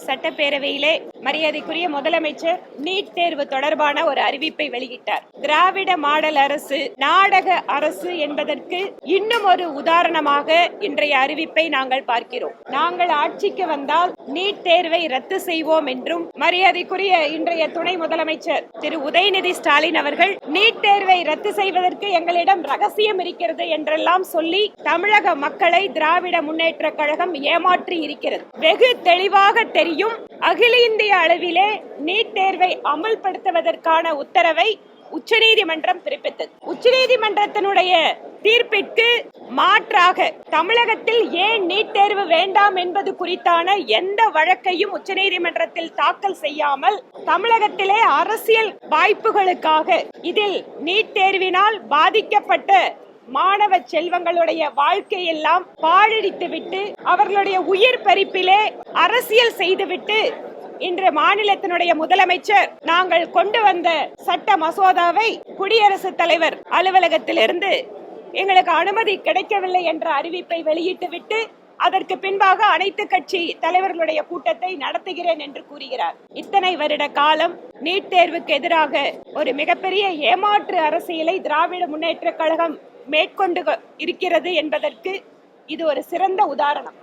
சட்டப்பேரவையிலே மரியாதைக்குரிய முதலமைச்சர் நீட் தேர்வு தொடர்பான ஒரு அறிவிப்பை வெளியிட்டார். திராவிட மாடல் அரசு நாடக அரசு என்பதற்கு இன்னும் ஒரு உதாரணமாக இன்றைய அறிவிப்பை நாங்கள் பார்க்கிறோம். நாங்கள் ஆட்சிக்கு வந்தால் நீட் தேர்வை ரத்து செய்வோம் என்றும் மரியாதைக்குரிய இன்றைய துணை முதலமைச்சர் திரு உதயநிதி ஸ்டாலின் அவர்கள் நீட் தேர்வை ரத்து செய்வதற்கு எங்களிடம் ரகசியம் இருக்கிறது என்றெல்லாம் சொல்லி தமிழக மக்களை திராவிட முன்னேற்ற கழகம் ஏமாற்றி இருக்கிறது. வெகு தெளிவாக தெரியும். அகில இந்திய அளவிலே நீட் தேர்வை அமல்படுத்துவதற்கான உத்தரவை உச்சநீதிமன்றம் பிறப்பித்தது. உச்சநீதிமன்றத்தினுடைய தீர்ப்பிற்கு மாற்றாக தமிழகத்தில் ஏன் நீட் தேர்வு வேண்டாம் என்பது குறித்தான எந்த வழக்கையும் உச்சநீதிமன்றத்தில் தாக்கல் செய்யாமல் தமிழகத்திலே அரசியல் வாய்ப்புகளுக்காக இதில் நீட் தேர்வினால் பாதிக்கப்பட்ட மாணவ செல்வங்களுடைய வாழ்க்கையெல்லாம் பாழடித்துவிட்டு அவர்களுடைய உயிர் பறிப்பிலே அரசியல் செய்துவிட்டு இன்று மாநிலத்தினுடைய முதலமைச்சர் நாங்கள் கொண்டு வந்த சட்ட மசோதாவை குடியரசுத் தலைவர் அலுவலகத்திலிருந்து எங்களுக்கு அனுமதி கிடைக்கவில்லை என்ற அறிவிப்பை வெளியிட்டுவிட்டு அதற்கு பின்பாக அனைத்து கட்சி தலைவர்களுடைய கூட்டத்தை நடத்துகிறேன் என்று கூறுகிறார். இத்தனை வருட காலம் நீட் தேர்வுக்கு எதிராக ஒரு மிகப்பெரிய ஏமாற்று அரசியலை திராவிட முன்னேற்ற கழகம் மேற்கொண்டு இருக்கிறது என்பதற்கு இது ஒரு சிறந்த உதாரணம்.